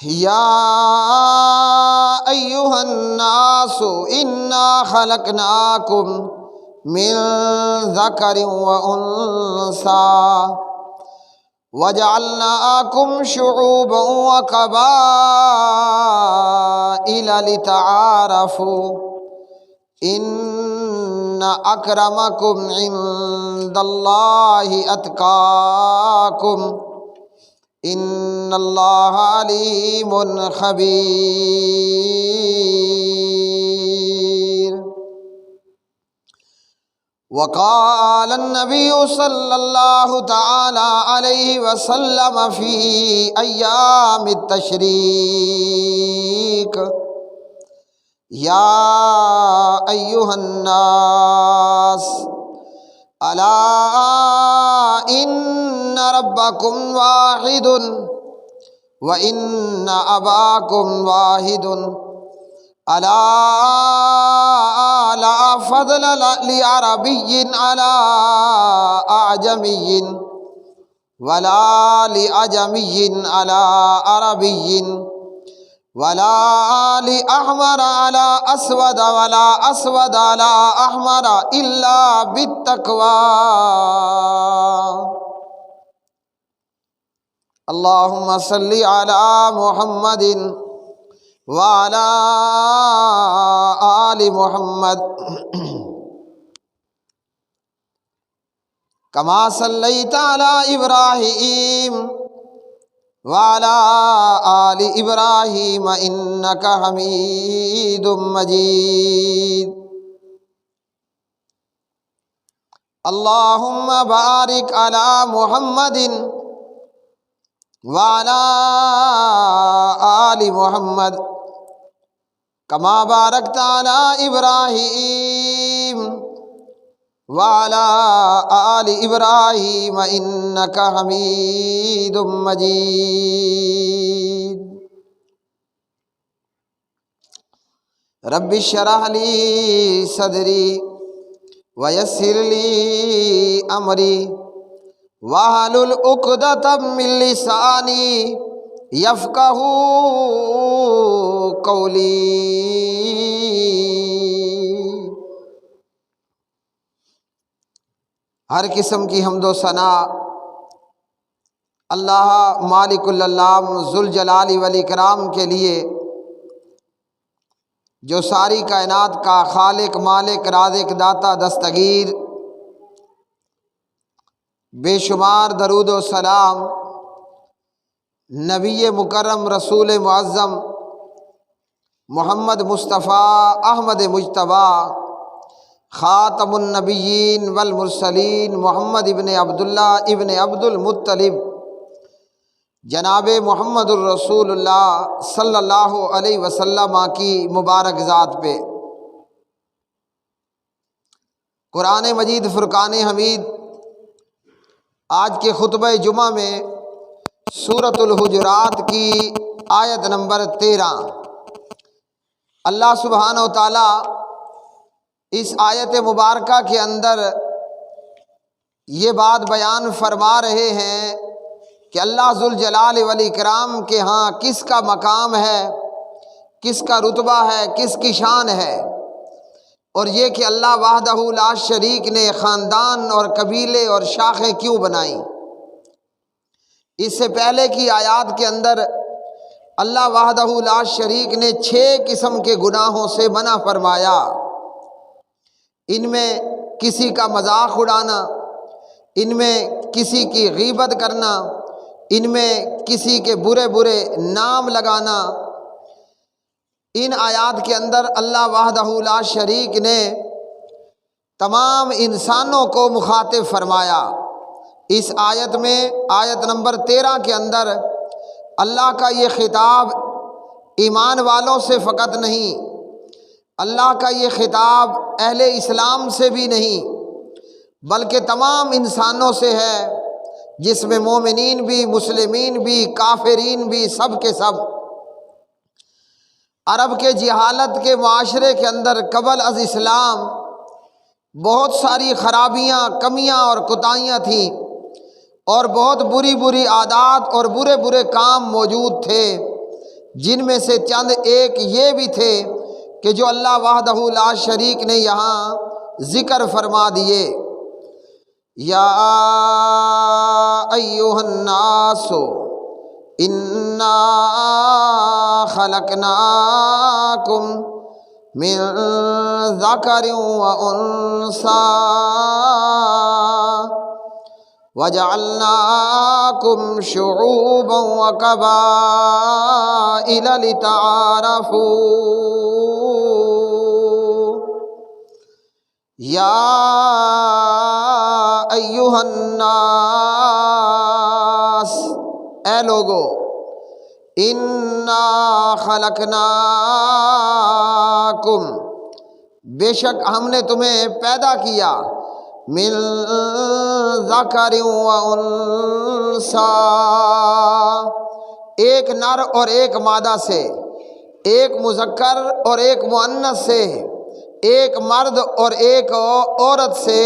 یا ایھا الناس انا خلقناکم من ذکر وانثی وجعلناکم شعوبا وقبائل لتعارفوا ان اکرمکم عند اللہ اتقاکم ان اللہ علیم خبیر۔ وقال النبی صلی اللہ تعالی علیہ وسلم فی ایام التشریق یا ایھا الناس الا ان ربکم واحد وان اباکم واحد الا لا فضل لعربی علی اعجمی ولا لعجمی علی عربی ولا لأحمر على أسود ولا أسود على أحمر إلا بالتقوى۔ اللهم صل على محمد وعلى آل محمد كما صليت على إبراهيم وعلى آل إبراهيم إنك حميد مجيد۔ اللهم بارك على محمد وعلى آل محمد كما باركت على إبراهيم وعلى آل إبراهيم إنك حميد مجيد۔ رب اشرح لي صدري ويسر لي أمري واحلل عقدة من لساني يفقهوا قولي۔ ہر قسم کی حمد و ثنا اللہ مالک العلام ذوالجلال والاکرام کے لیے، جو ساری کائنات کا خالق، مالک، رازق، داتا، دستگیر۔ بے شمار درود و سلام نبی مکرم رسول معظم محمد مصطفیٰ احمد مجتبیٰ خاتم النبیین والمرسلین محمد ابن عبداللہ ابن عبد المطلب جناب محمد الرسول اللہ صلی اللہ علیہ وسلم کی مبارک ذات پہ۔ قرآن مجید فرقان حمید آج کے خطبہ جمعہ میں سورۃ الحجرات کی آیت نمبر 13 اللہ سبحانہ و تعالیٰ اس آیت مبارکہ کے اندر یہ بات بیان فرما رہے ہیں کہ اللہ ذوالجلال والاکرام کے ہاں کس کا مقام ہے، کس کا رتبہ ہے، کس کی شان ہے، اور یہ کہ اللہ وحدہ لا شریک نے خاندان اور قبیلے اور شاخیں کیوں بنائیں۔ اس سے پہلے کی آیات کے اندر اللہ وحدہ لا شریک نے 6 قسم کے گناہوں سے منع فرمایا۔ ان میں کسی کا مذاق اڑانا، ان میں کسی کی غیبت کرنا، ان میں کسی کے برے برے نام لگانا۔ ان آیات کے اندر اللہ وحدہ لا شریک نے تمام انسانوں کو مخاطب فرمایا۔ اس آیت میں آیت نمبر 13 کے اندر اللہ کا یہ خطاب ایمان والوں سے فقط نہیں، اللہ کا یہ خطاب اہل اسلام سے بھی نہیں، بلکہ تمام انسانوں سے ہے، جس میں مومنین بھی، مسلمین بھی، کافرین بھی، سب کے سب۔ عرب کے جہالت کے معاشرے کے اندر قبل از اسلام بہت ساری خرابیاں، کمیاں اور کوتاہیاں تھیں، اور بہت بری بری عادات اور برے برے کام موجود تھے، جن میں سے چند ایک یہ بھی تھے کہ جو اللہ وحدہ لا شریک نے یہاں ذکر فرما دیے۔ یا ایھا الناس انا خلقناکم من ذکر وانثی وجعلناکم شعوبا وقبائل لتعارفوا۔ یا ایھا الناس، اے لوگو، انا خلقناکم، بے شک ہم نے تمہیں پیدا کیا، من ذکر و انثی، ایک نر اور ایک مادہ سے، ایک مذکر اور ایک مؤنث سے، ایک مرد اور ایک عورت سے۔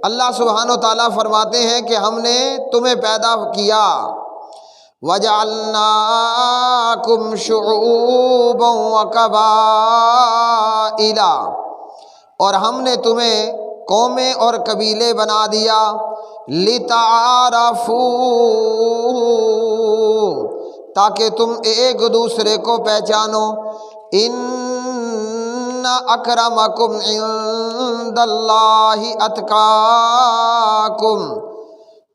اللہ سبحانہ و تعالیٰ فرماتے ہیں کہ ہم نے تمہیں پیدا کیا۔ وَجَعَلْنَاكُمْ شُعُوبًا وَقَبَائِلَ، اور ہم نے تمہیں قومیں اور قبیلے بنا دیا، لِتَعَارَفُوا، تاکہ تم ایک دوسرے کو پہچانو۔ ان اکرمکم عند اللہ اتقاکم،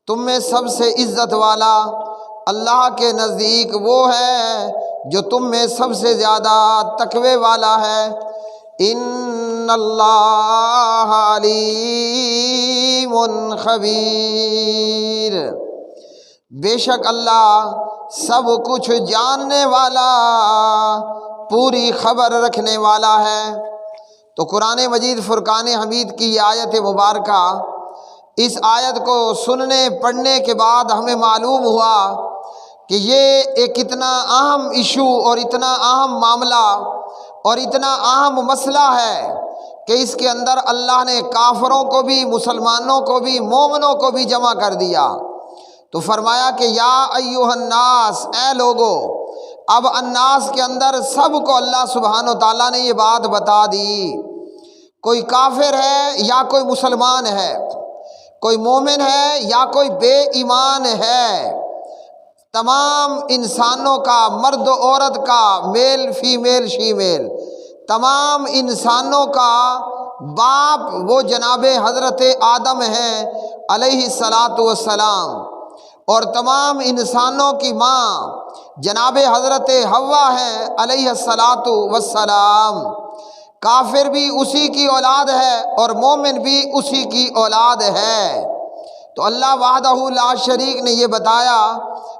تم میں سب سے عزت والا اللہ کے نزدیک وہ ہے جو تم میں سب سے زیادہ تقوی والا ہے۔ ان اللہ علیم خبیر، بے شک اللہ سب کچھ جاننے والا، پوری خبر رکھنے والا ہے۔ تو قرآن مجید فرقان حمید کی یہ آیت مبارکہ، اس آیت کو سننے پڑھنے کے بعد ہمیں معلوم ہوا کہ یہ ایک اتنا اہم ایشو اور اتنا اہم معاملہ اور اتنا اہم مسئلہ ہے کہ اس کے اندر اللہ نے کافروں کو بھی، مسلمانوں کو بھی، مومنوں کو بھی جمع کر دیا۔ تو فرمایا کہ یا ایھا الناس، اے لوگو۔ اب الناس کے اندر سب کو اللہ سبحانہ و تعالیٰ نے یہ بات بتا دی، کوئی کافر ہے یا کوئی مسلمان ہے، کوئی مومن ہے یا کوئی بے ایمان ہے، تمام انسانوں کا، مرد و عورت کا، میل فیمیل شیمیل، تمام انسانوں کا باپ وہ جناب حضرت آدم ہیں علیہ السلام، اور تمام انسانوں کی ماں جناب حضرت حوا ہیں علیہ السلام۔ کافر بھی اسی کی اولاد ہے اور مومن بھی اسی کی اولاد ہے۔ تو اللہ وحدہ لا شریک نے یہ بتایا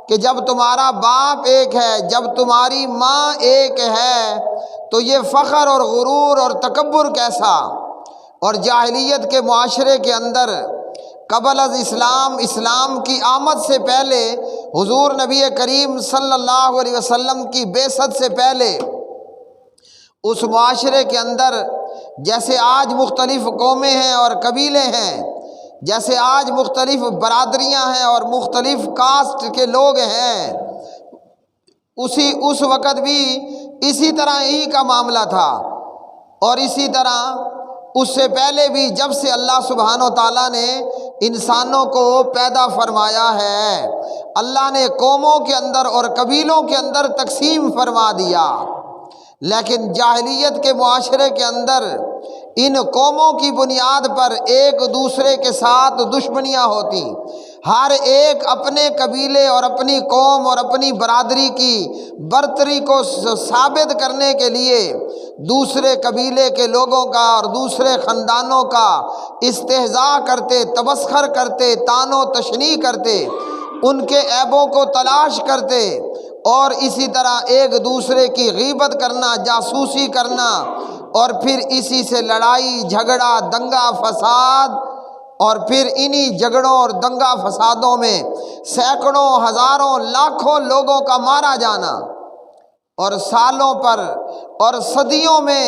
کہ جب تمہارا باپ ایک ہے، جب تمہاری ماں ایک ہے، تو یہ فخر اور غرور اور تکبر کیسا۔ اور جاہلیت کے معاشرے کے اندر قبل از اسلام کی آمد سے پہلے، حضور نبی کریم صلی اللہ علیہ وسلم کی بعثت سے پہلے، اس معاشرے کے اندر جیسے آج مختلف قومیں ہیں اور قبیلے ہیں، جیسے آج مختلف برادریاں ہیں اور مختلف کاسٹ کے لوگ ہیں، اس وقت بھی اسی طرح ہی کا معاملہ تھا۔ اور اسی طرح اس سے پہلے بھی جب سے اللہ سبحانہ و تعالیٰ نے انسانوں کو پیدا فرمایا ہے، اللہ نے قوموں کے اندر اور قبیلوں کے اندر تقسیم فرما دیا۔ لیکن جاہلیت کے معاشرے کے اندر ان قوموں کی بنیاد پر ایک دوسرے کے ساتھ دشمنیاں ہوتی، ہر ایک اپنے قبیلے اور اپنی قوم اور اپنی برادری کی برتری کو ثابت کرنے کے لیے دوسرے قبیلے کے لوگوں کا اور دوسرے خاندانوں کا استہزاء کرتے، تمسخر کرتے، طعن و تشنیع کرتے، ان کے عیبوں کو تلاش کرتے، اور اسی طرح ایک دوسرے کی غیبت کرنا، جاسوسی کرنا، اور پھر اسی سے لڑائی جھگڑا، دنگا فساد، اور پھر انہی جھگڑوں اور دنگا فسادوں میں سینکڑوں، ہزاروں، لاکھوں لوگوں کا مارا جانا، اور سالوں پر اور صدیوں میں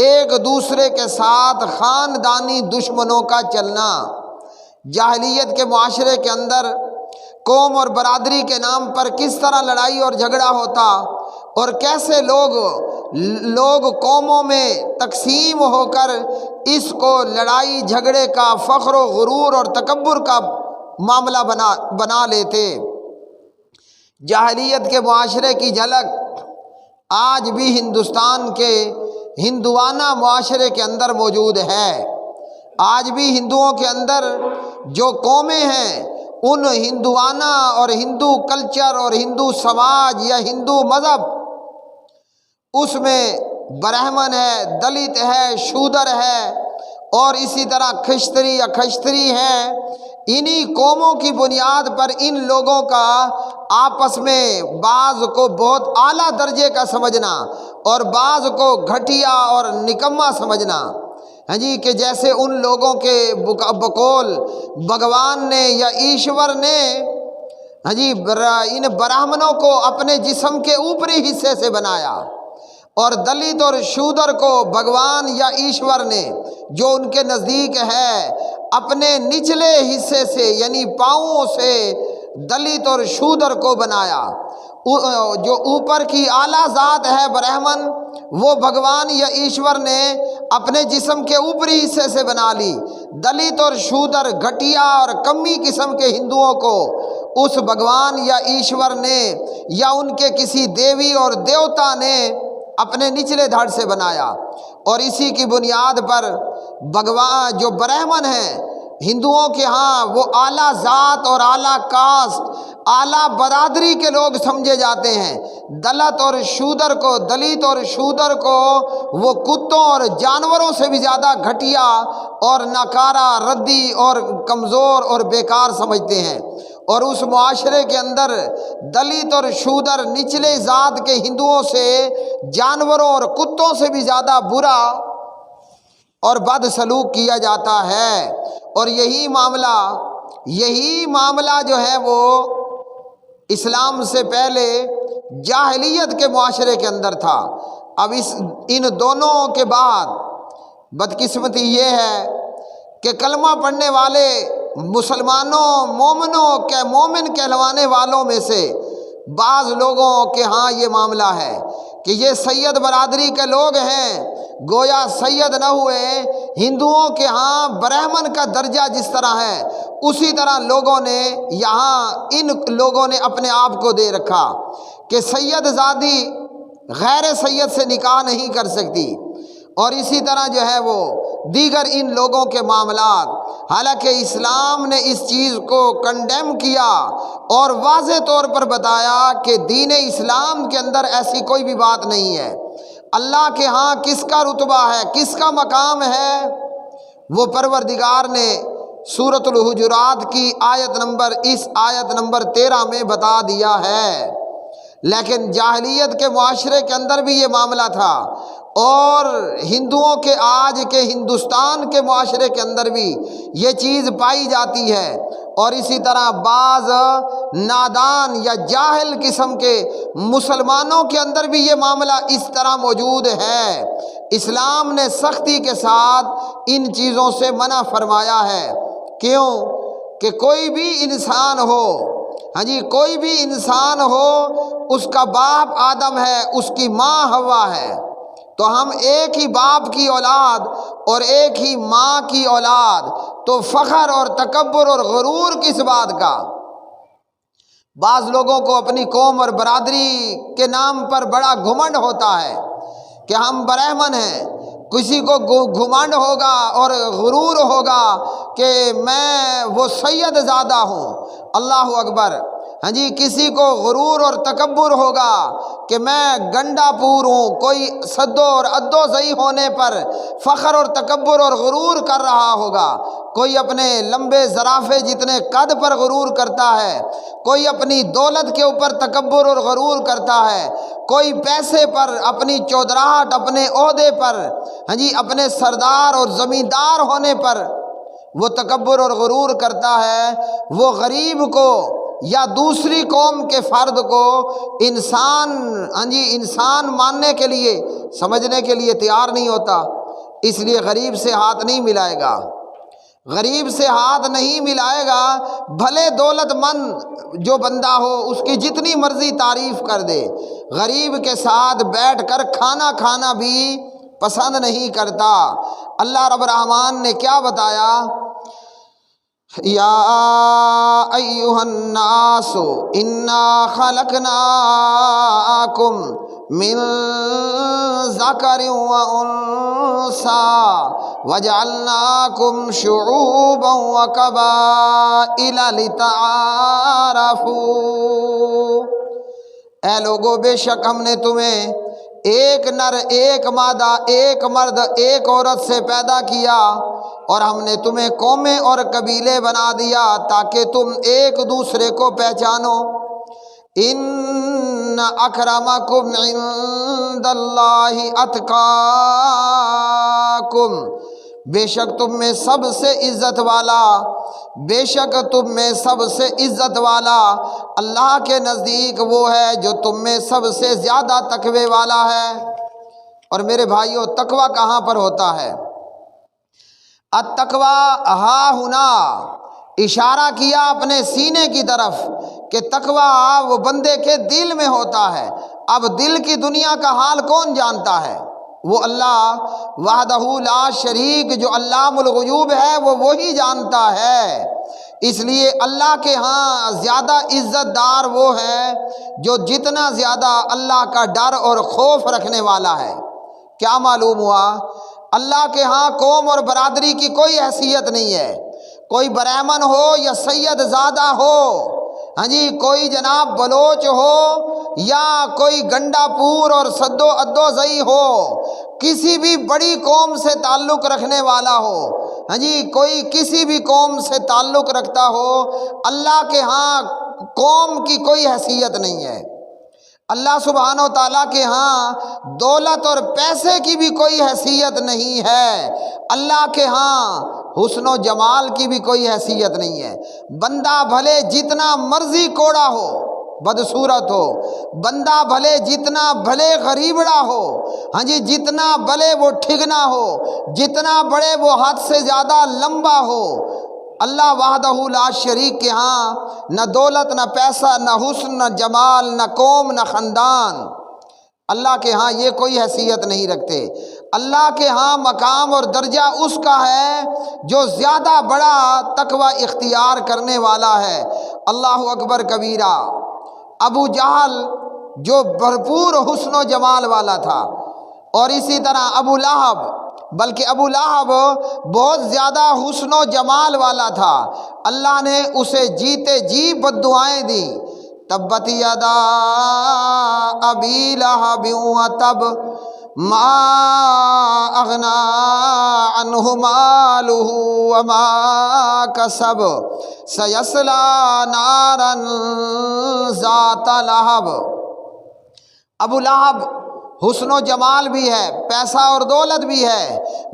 ایک دوسرے کے ساتھ خاندانی دشمنوں کا چلنا۔ جاہلیت کے معاشرے کے اندر قوم اور برادری کے نام پر کس طرح لڑائی اور جھگڑا ہوتا، اور کیسے لوگ قوموں میں تقسیم ہو کر اس کو لڑائی جھگڑے کا، فخر و غرور اور تکبر کا معاملہ بنا لیتے۔ جاہلیت کے معاشرے کی جھلک آج بھی ہندوستان کے ہندوانہ معاشرے کے اندر موجود ہے۔ آج بھی ہندوؤں کے اندر جو قومیں ہیں، ان ہندوانہ اور ہندو کلچر اور ہندو سماج یا ہندو مذہب، اس میں برہمن ہے، دلت ہے، شودر ہے، اور اسی طرح کھشتری یا کھشتری ہے۔ انہی قوموں کی بنیاد پر ان لوگوں کا آپس میں بعض کو بہت اعلیٰ درجے کا سمجھنا اور بعض کو گھٹیا اور نکما سمجھنا، ہاں جی، کہ جیسے ان لوگوں کے بقول بھگوان نے یا ایشور نے، ہاں جی، ان براہمنوں کو اپنے جسم کے اوپری حصے سے بنایا، اور دلت اور شودر کو بھگوان یا ایشور نے، جو ان کے نزدیک ہے، اپنے نچلے حصے سے یعنی پاؤں سے دلت اور شودر کو بنایا۔ جو اوپر کی اعلیٰ ذات ہے برہمن، وہ بھگوان یا ایشور نے اپنے جسم کے اوپری حصے سے بنا لی۔ دلت اور شودر، گھٹیا اور کمی قسم کے ہندوؤں کو اس بھگوان یا ایشور نے یا ان کے کسی دیوی اور دیوتا نے اپنے نچلے دھڑ سے بنایا، اور اسی کی بنیاد پر بھگوان جو برہمن ہیں ہندوؤں کے ہاں، وہ اعلیٰ ذات اور اعلیٰ کاسٹ، اعلیٰ برادری کے لوگ سمجھے جاتے ہیں۔ دلت اور شودر کو وہ کتوں اور جانوروں سے بھی زیادہ گھٹیا اور ناکارہ، ردی اور کمزور اور بیکار سمجھتے ہیں، اور اس معاشرے کے اندر دلت اور شودر نچلے ذات کے ہندوؤں سے جانوروں اور کتوں سے بھی زیادہ برا اور بد سلوک کیا جاتا ہے۔ اور یہی معاملہ جو ہے وہ اسلام سے پہلے جاہلیت کے معاشرے کے اندر تھا۔ اب ان دونوں کے بعد بدقسمتی یہ ہے کہ کلمہ پڑھنے والے مسلمانوں، مومن کہلوانے والوں میں سے بعض لوگوں کے ہاں یہ معاملہ ہے کہ یہ سید برادری کے لوگ ہیں، گویا سید نہ ہوئے۔ ہندوؤں کے ہاں برہمن کا درجہ جس طرح ہے، اسی طرح لوگوں نے یہاں ان لوگوں نے اپنے آپ کو دے رکھا کہ سید زادی غیر سید سے نکاح نہیں کر سکتی، اور اسی طرح جو ہے وہ دیگر ان لوگوں کے معاملات۔ حالانکہ اسلام نے اس چیز کو کنڈیم کیا اور واضح طور پر بتایا کہ دین اسلام کے اندر ایسی کوئی بھی بات نہیں ہے۔ اللہ کے ہاں کس کا رتبہ ہے، کس کا مقام ہے، وہ پروردگار نے سورۃ الحجرات کی آیت نمبر 13 میں بتا دیا ہے۔ لیکن جاہلیت کے معاشرے کے اندر بھی یہ معاملہ تھا، اور ہندوؤں کے آج کے ہندوستان کے معاشرے کے اندر بھی یہ چیز پائی جاتی ہے، اور اسی طرح بعض نادان یا جاہل قسم کے مسلمانوں کے اندر بھی یہ معاملہ اس طرح موجود ہے۔ اسلام نے سختی کے ساتھ ان چیزوں سے منع فرمایا ہے۔ کیوں؟ کہ کوئی بھی انسان ہو، ہاں جی، کوئی بھی انسان ہو، اس کا باپ آدم ہے، اس کی ماں حوا ہے، تو ہم ایک ہی باپ کی اولاد اور ایک ہی ماں کی اولاد، تو فخر اور تکبر اور غرور کس بات کا؟ بعض لوگوں کو اپنی قوم اور برادری کے نام پر بڑا گھمنڈ ہوتا ہے کہ ہم برہمن ہیں، کسی کو گھمنڈ ہوگا اور غرور ہوگا کہ میں وہ سید زادہ ہوں، اللہ اکبر، ہاں جی، کسی کو غرور اور تکبر ہوگا کہ میں گنڈا پور ہوں، کوئی صدو اور ادو زئی ہونے پر فخر اور تکبر اور غرور کر رہا ہوگا، کوئی اپنے لمبے زرافے جتنے قد پر غرور کرتا ہے، کوئی اپنی دولت کے اوپر تکبر اور غرور کرتا ہے، کوئی پیسے پر، اپنی چودراہٹ، اپنے عہدے پر، ہاں جی، اپنے سردار اور زمیندار ہونے پر وہ تکبر اور غرور کرتا ہے۔ وہ غریب کو یا دوسری قوم کے فرد کو انسان، ہاں جی، انسان ماننے کے لیے، سمجھنے کے لیے تیار نہیں ہوتا، اس لیے غریب سے ہاتھ نہیں ملائے گا۔ غریب سے ہاتھ نہیں ملائے گا، بھلے دولت مند جو بندہ ہو اس کی جتنی مرضی تعریف کر دے، غریب کے ساتھ بیٹھ کر کھانا کھانا بھی پسند نہیں کرتا۔ اللہ رب الرحمن نے کیا بتایا؟ یا ایھا الناس انا خلقناکم من ذکر و انثی وجعلناکم شعوبا وقبائل لتعارفوا۔ اے لوگو، بے شک ہم نے تمہیں ایک نر، ایک مادہ، ایک مرد، ایک عورت سے پیدا کیا، اور ہم نے تمہیں قومیں اور قبیلے بنا دیا تاکہ تم ایک دوسرے کو پہچانو۔ ان اکرمکم عند اللہ اتقاکم، بے شک تم میں سب سے عزت والا، بے شک تم میں سب سے عزت والا اللہ کے نزدیک وہ ہے جو تم میں سب سے زیادہ تقوی والا ہے۔ اور میرے بھائیوں، تقوی کہاں پر ہوتا ہے؟ التقوی ہا ہنا، اشارہ کیا اپنے سینے کی طرف کہ تقوی وہ بندے کے دل میں ہوتا ہے۔ اب دل کی دنیا کا حال کون جانتا ہے؟ وہ اللہ وحدہ لا شریک جو علام الغیوب ہے وہ وہی جانتا ہے۔ اس لیے اللہ کے ہاں زیادہ عزت دار وہ ہے جو جتنا زیادہ اللہ کا ڈر اور خوف رکھنے والا ہے۔ کیا معلوم ہوا؟ اللہ کے ہاں قوم اور برادری کی کوئی حیثیت نہیں ہے، کوئی برہمن ہو یا سید زادہ ہو، ہاں جی، کوئی جناب بلوچ ہو یا کوئی گنڈا پور اور سدو ادو زئی ہو، کسی بھی بڑی قوم سے تعلق رکھنے والا ہو، ہاں جی، کوئی کسی بھی قوم سے تعلق رکھتا ہو، اللہ کے ہاں قوم کی کوئی حیثیت نہیں ہے۔ اللہ سبحانہ و تعالیٰ کے ہاں دولت اور پیسے کی بھی کوئی حیثیت نہیں ہے، اللہ کے ہاں حسن و جمال کی بھی کوئی حیثیت نہیں ہے۔ بندہ بھلے جتنا مرضی کوڑا ہو، بدصورت ہو، بندہ بھلے جتنا بھلے غریبڑا ہو، ہاں جی، جتنا بھلے وہ ٹھگنا ہو، جتنا بڑے وہ حد سے زیادہ لمبا ہو، اللہ وحدہ لا شریک کے ہاں نہ دولت، نہ پیسہ، نہ حسن، نہ جمال، نہ قوم، نہ خاندان، اللہ کے ہاں یہ کوئی حیثیت نہیں رکھتے۔ اللہ کے ہاں مقام اور درجہ اس کا ہے جو زیادہ بڑا تقوی اختیار کرنے والا ہے۔ اللہ اکبر کبیرہ۔ ابو جہل جو بھرپور حسن و جمال والا تھا، اور اسی طرح ابو لہب، بلکہ ابو لہب بہت زیادہ حسن و جمال والا تھا، اللہ نے اسے جیتے جی بد دعائیں دی۔ تبت یدا ابی لہب وتب ما اغنی عنہ مالہ وما کسب سیصلی نارا ذات لہب۔ ابو لہب حسن و جمال بھی ہے، پیسہ اور دولت بھی ہے،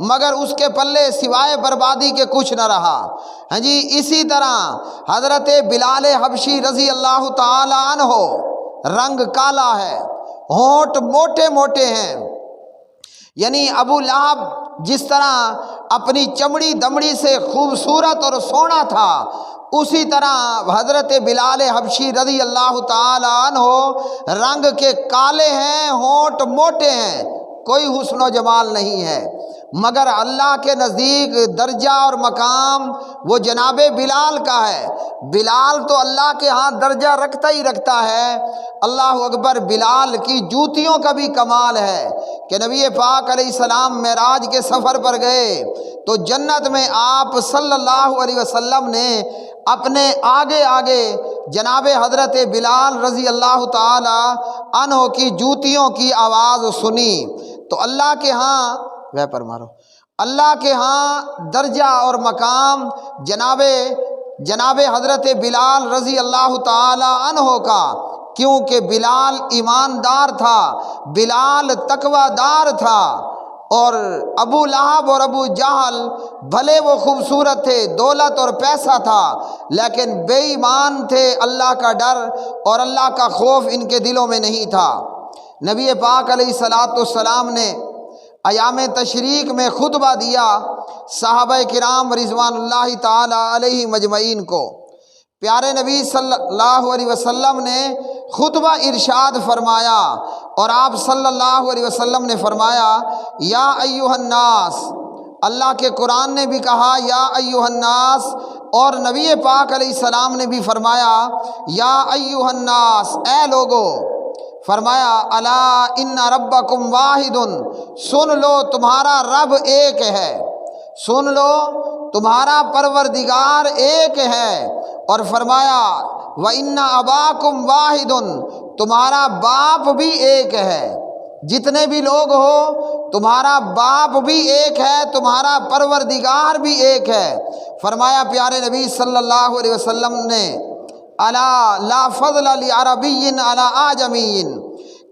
مگر اس کے پلے سوائے بربادی کے کچھ نہ رہا۔ ہاں جی، اسی طرح حضرت بلال حبشی رضی اللہ تعالی عنہ، رنگ کالا ہے، ہونٹ موٹے موٹے ہیں، یعنی ابو لہب جس طرح اپنی چمڑی دمڑی سے خوبصورت اور سونا تھا، اسی طرح حضرت بلال حبشی رضی اللہ تعالی عنہ رنگ کے کالے ہیں، ہونٹ موٹے ہیں، کوئی حسن و جمال نہیں ہے، مگر اللہ کے نزدیک درجہ اور مقام وہ جناب بلال کا ہے۔ بلال تو اللہ کے ہاں درجہ رکھتا ہی رکھتا ہے۔ اللہ اکبر۔ بلال کی جوتیوں کا بھی کمال ہے کہ نبی پاک علیہ السلام معراج کے سفر پر گئے تو جنت میں آپ صلی اللہ علیہ وسلم نے اپنے آگے آگے جناب حضرت بلال رضی اللہ تعالی عنہ کی جوتیوں کی آواز سنی تو اللہ کے ہاں ویپر مارو، اللہ کے ہاں درجہ اور مقام جناب حضرت بلال رضی اللہ تعالی عنہ کا، کیونکہ بلال ایماندار تھا، بلال تقوی دار تھا، اور ابو لہب اور ابو جہل بھلے وہ خوبصورت تھے، دولت اور پیسہ تھا، لیکن بے ایمان تھے، اللہ کا ڈر اور اللہ کا خوف ان کے دلوں میں نہیں تھا۔ نبی پاک علیہ الصلاۃ والسلام نے ایام تشریق میں خطبہ دیا، صحابہ کرام رضوان اللہ تعالی علیہ مجمعین کو۔ پیارے نبی صلی اللہ علیہ وسلم نے خطبہ ارشاد فرمایا، اور آپ صلی اللہ علیہ وسلم نے فرمایا یا ایھا الناس، اللہ کے قرآن نے بھی کہا یا ایھا الناس، اور نبی پاک علیہ السلام نے بھی فرمایا یا ایھا الناس، اے لوگو، فرمایا الا ان ربکم واحد، سن لو تمہارا رب ایک ہے، سن لو تمہارا پروردگار ایک ہے، اور فرمایا وَإِنَّ أَبَاكُمْ وَاحِدٌ، تمہارا باپ بھی ایک ہے، جتنے بھی لوگ ہو تمہارا باپ بھی ایک ہے، تمہارا پروردگار بھی ایک ہے۔ فرمایا پیارے نبی صلی اللہ علیہ وسلم نے الا لا فضل لعربی علی اعجمی،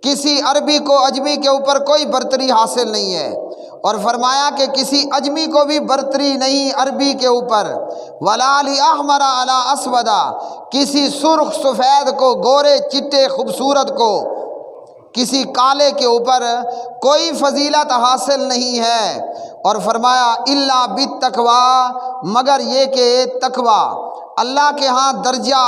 کسی عربی کو اجمی کے اوپر کوئی برتری حاصل نہیں ہے، اور فرمایا کہ کسی اجمی کو بھی برتری نہیں عربی کے اوپر، ولا لاحمر علی اسود، کسی سرخ سفید کو، گورے چٹے خوبصورت کو، کسی کالے کے اوپر کوئی فضیلت حاصل نہیں ہے۔ اور فرمایا الا بالتقوی، مگر یہ کہ تقوی، اللہ کے ہاں درجہ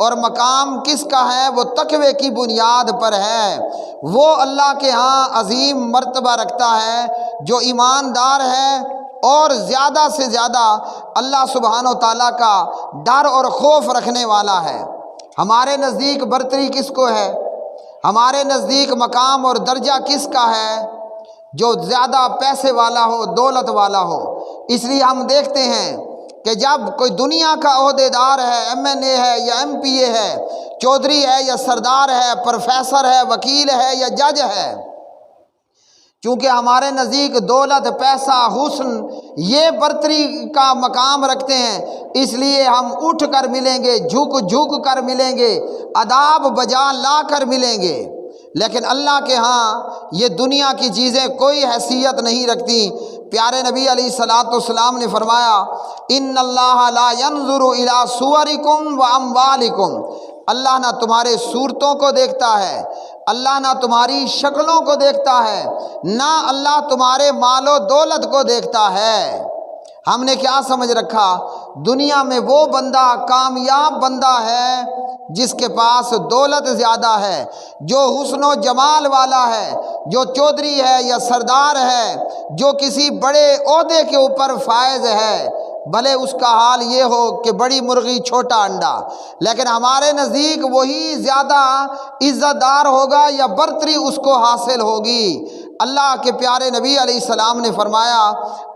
اور مقام کس کا ہے؟ وہ تقوی کی بنیاد پر ہے، وہ اللہ کے ہاں عظیم مرتبہ رکھتا ہے جو ایماندار ہے اور زیادہ سے زیادہ اللہ سبحانہ و تعالیٰ کا ڈر اور خوف رکھنے والا ہے۔ ہمارے نزدیک برتری کس کو ہے؟ ہمارے نزدیک مقام اور درجہ کس کا ہے؟ جو زیادہ پیسے والا ہو، دولت والا ہو۔ اس لیے ہم دیکھتے ہیں کہ جب کوئی دنیا کا عہدے دار ہے، MNA ہے یا MP ہے، چودھری ہے یا سردار ہے، پروفیسر ہے، وکیل ہے یا جج ہے، چونکہ ہمارے نزدیک دولت، پیسہ، حسن یہ برتری کا مقام رکھتے ہیں، اس لیے ہم اٹھ کر ملیں گے، جھک جھک کر ملیں گے، آداب بجا لا کر ملیں گے۔ لیکن اللہ کے ہاں یہ دنیا کی چیزیں کوئی حیثیت نہیں رکھتی۔ پیارے نبی علیہ الصلوۃ والسلام نے فرمایا ان اللہ لا ينظر الى صورکم واموالکم، اللہ نہ تمہارے صورتوں کو دیکھتا ہے، اللہ نہ تمہاری شکلوں کو دیکھتا ہے، نہ اللہ تمہارے مال و دولت کو دیکھتا ہے۔ ہم نے کیا سمجھ رکھا؟ دنیا میں وہ بندہ کامیاب بندہ ہے جس کے پاس دولت زیادہ ہے، جو حسن و جمال والا ہے، جو چودھری ہے یا سردار ہے، جو کسی بڑے عہدے کے اوپر فائز ہے، بھلے اس کا حال یہ ہو کہ بڑی مرغی چھوٹا انڈا، لیکن ہمارے نزدیک وہی زیادہ عزت دار ہوگا یا برتری اس کو حاصل ہوگی۔ اللہ کے پیارے نبی علیہ السلام نے فرمایا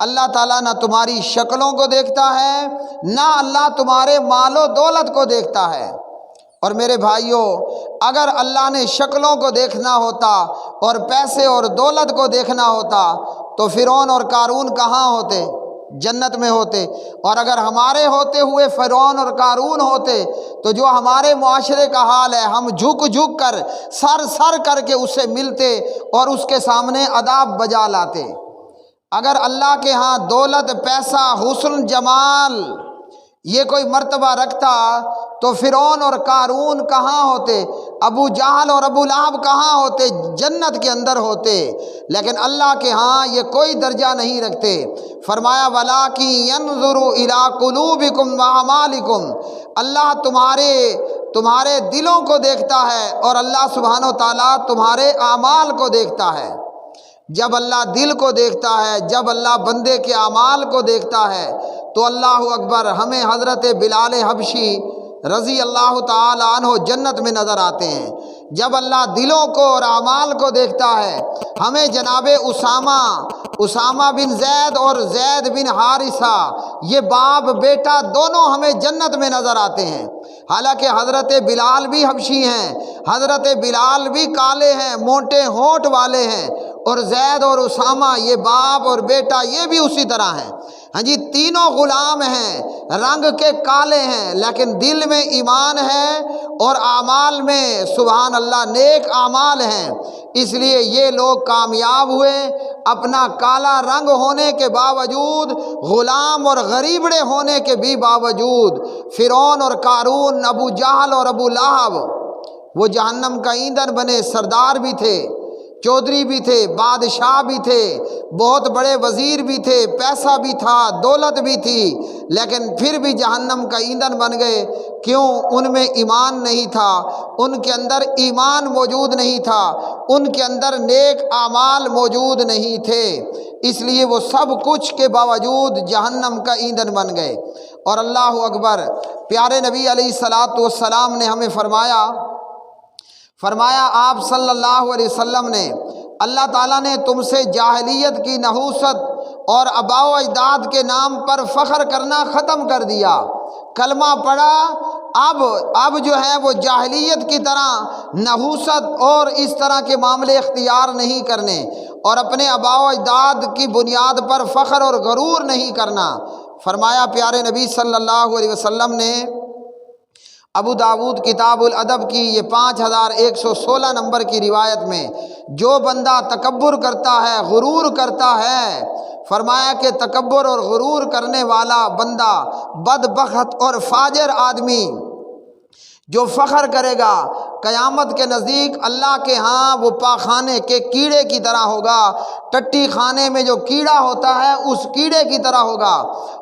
اللہ تعالیٰ نہ تمہاری شکلوں کو دیکھتا ہے، نہ اللہ تمہارے مال و دولت کو دیکھتا ہے۔ اور میرے بھائیوں، اگر اللہ نے شکلوں کو دیکھنا ہوتا اور پیسے اور دولت کو دیکھنا ہوتا تو فرعون اور قارون کہاں ہوتے؟ جنت میں ہوتے۔ اور اگر ہمارے ہوتے ہوئے فرعون اور قارون ہوتے تو جو ہمارے معاشرے کا حال ہے، ہم جھک جھک کر سر کر کے اس سے ملتے اور اس کے سامنے آداب بجا لاتے۔ اگر اللہ کے ہاں دولت، پیسہ، حسن، جمال یہ کوئی مرتبہ رکھتا تو فرعون اور قارون کہاں ہوتے؟ ابو جہل اور ابو لہب کہاں ہوتے؟ جنت کے اندر ہوتے۔ لیکن اللہ کے ہاں یہ کوئی درجہ نہیں رکھتے۔ فرمایا وَلَٰكِن يَنظُرُ إِلَىٰ قُلُوبِكُمْ وَأَعْمَالِكُمْ، اللہ تمہارے دلوں کو دیکھتا ہے، اور اللہ سبحانہ و تعالیٰ تمہارے اعمال کو دیکھتا ہے۔ جب اللہ دل کو دیکھتا ہے، جب اللہ بندے کے اعمال کو دیکھتا ہے تو اللہ اکبر، ہمیں حضرت بلال حبشی رضی اللہ تعالی عنہ جنت میں نظر آتے ہیں۔ جب اللہ دلوں کو اور اعمال کو دیکھتا ہے، ہمیں جناب اسامہ بن زید اور زید بن حارثہ، یہ باپ بیٹا دونوں ہمیں جنت میں نظر آتے ہیں۔ حالانکہ حضرت بلال بھی حبشی ہیں، حضرت بلال بھی کالے ہیں، موٹے ہونٹ والے ہیں، اور زید اور اسامہ یہ باپ اور بیٹا یہ بھی اسی طرح ہیں۔ ہاں جی، تینوں غلام ہیں، رنگ کے کالے ہیں، لیکن دل میں ایمان ہے اور اعمال میں سبحان اللہ نیک اعمال ہیں۔ اس لیے یہ لوگ کامیاب ہوئے، اپنا کالا رنگ ہونے کے باوجود، غلام اور غریبڑے ہونے کے بھی باوجود۔ فرعون اور قارون، ابو جہل اور ابو لہب وہ جہنم کا ایندھن بنے، سردار بھی تھے، چودھری بھی تھے، بادشاہ بھی تھے، بہت بڑے وزیر بھی تھے، پیسہ بھی تھا، دولت بھی تھی، لیکن پھر بھی جہنم کا ایندھن بن گئے۔ کیوں؟ ان میں ایمان نہیں تھا، ان کے اندر ایمان موجود نہیں تھا، ان کے اندر نیک اعمال موجود نہیں تھے، اس لیے وہ سب کچھ کے باوجود جہنم کا ایندھن بن گئے۔ اور اللہ اکبر، پیارے نبی علیہ الصلاۃ والسلام نے ہمیں فرمایا آپ صلی اللہ علیہ وسلم نے، اللہ تعالیٰ نے تم سے جاہلیت کی نحوست اور آباء و اجداد کے نام پر فخر کرنا ختم کر دیا۔ کلمہ پڑھا، اب جو ہے وہ جاہلیت کی طرح نحوست اور اس طرح کے معاملے اختیار نہیں کرنے، اور اپنے آباء و اجداد کی بنیاد پر فخر اور غرور نہیں کرنا۔ فرمایا پیارے نبی صلی اللہ علیہ وسلم نے، ابو داود کتاب الادب کی یہ 5116 نمبر کی روایت میں، جو بندہ تکبر کرتا ہے، غرور کرتا ہے، فرمایا کہ تکبر اور غرور کرنے والا بندہ، بدبخت اور فاجر آدمی جو فخر کرے گا، قیامت کے نزدیک اللہ کے ہاں وہ پاخانے کے کیڑے کی طرح ہوگا۔ ٹٹی خانے میں جو کیڑا ہوتا ہے اس کیڑے کی طرح ہوگا،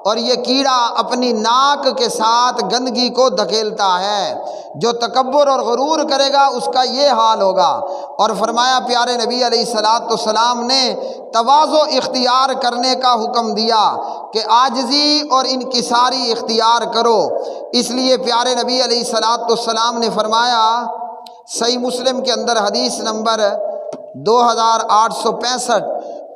اور یہ کیڑا اپنی ناک کے ساتھ گندگی کو دھکیلتا ہے۔ جو تکبر اور غرور کرے گا اس کا یہ حال ہوگا۔ اور فرمایا پیارے نبی علیہ الصلاۃ والسلام نے تواضع اختیار کرنے کا حکم دیا کہ عاجزی اور انکساری اختیار کرو۔ اس لیے پیارے نبی علیہ الصلاۃ والسلام نے فرمایا، صحیح مسلم کے اندر حدیث نمبر 2865،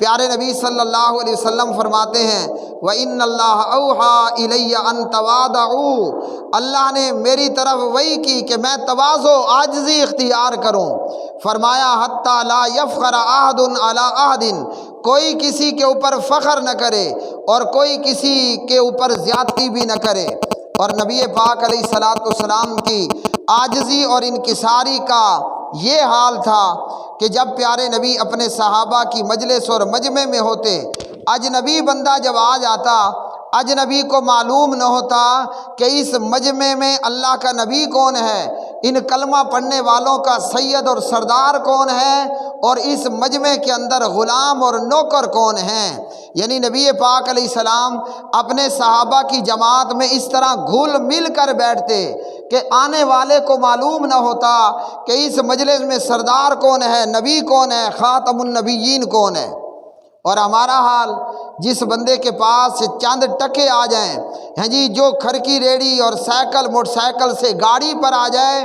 پیارے نبی صلی اللہ علیہ وسلم فرماتے ہیں، وَإِنَّ اللَّهَ أَوْحَىٰ إِلَيَّ أَن تَوَاضَعُوا، اللہ نے میری طرف وحی کی کہ میں تواضع، عاجزی اختیار کروں۔ فرمایا حتیٰ لا يفخر أحد على أحد، کوئی کسی کے اوپر فخر نہ کرے اور کوئی کسی کے اوپر زیادتی بھی نہ کرے۔ اور نبی پاک علیہ الصلاۃ والسلام کی عاجزی اور انکساری کا یہ حال تھا کہ جب پیارے نبی اپنے صحابہ کی مجلس اور مجمع میں ہوتے، اجنبی بندہ جب آ جاتا، اجنبی کو معلوم نہ ہوتا کہ اس مجمع میں اللہ کا نبی کون ہے، ان کلمہ پڑھنے والوں کا سید اور سردار کون ہے، اور اس مجمع کے اندر غلام اور نوکر کون ہیں۔ یعنی نبی پاک علیہ السلام اپنے صحابہ کی جماعت میں اس طرح گھل مل کر بیٹھتے کہ آنے والے کو معلوم نہ ہوتا کہ اس مجلس میں سردار کون ہے، نبی کون ہے، خاتم النبیین کون ہے۔ اور ہمارا حال، جس بندے کے پاس چند ٹکے آ جائیں، ہاں جی، جو کھرکی ریڑھی اور سائیکل موٹر سائیکل سے گاڑی پر آ جائے،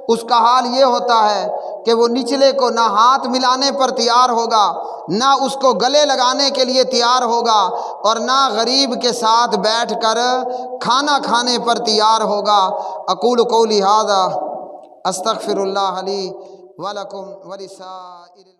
اس کا حال یہ ہوتا ہے کہ وہ نچلے کو نہ ہاتھ ملانے پر تیار ہوگا، نہ اس کو گلے لگانے کے لیے تیار ہوگا، اور نہ غریب کے ساتھ بیٹھ کر کھانا کھانے پر تیار ہوگا۔ اقول قولی ھذا استغفر اللہ لی ولکم ولسائر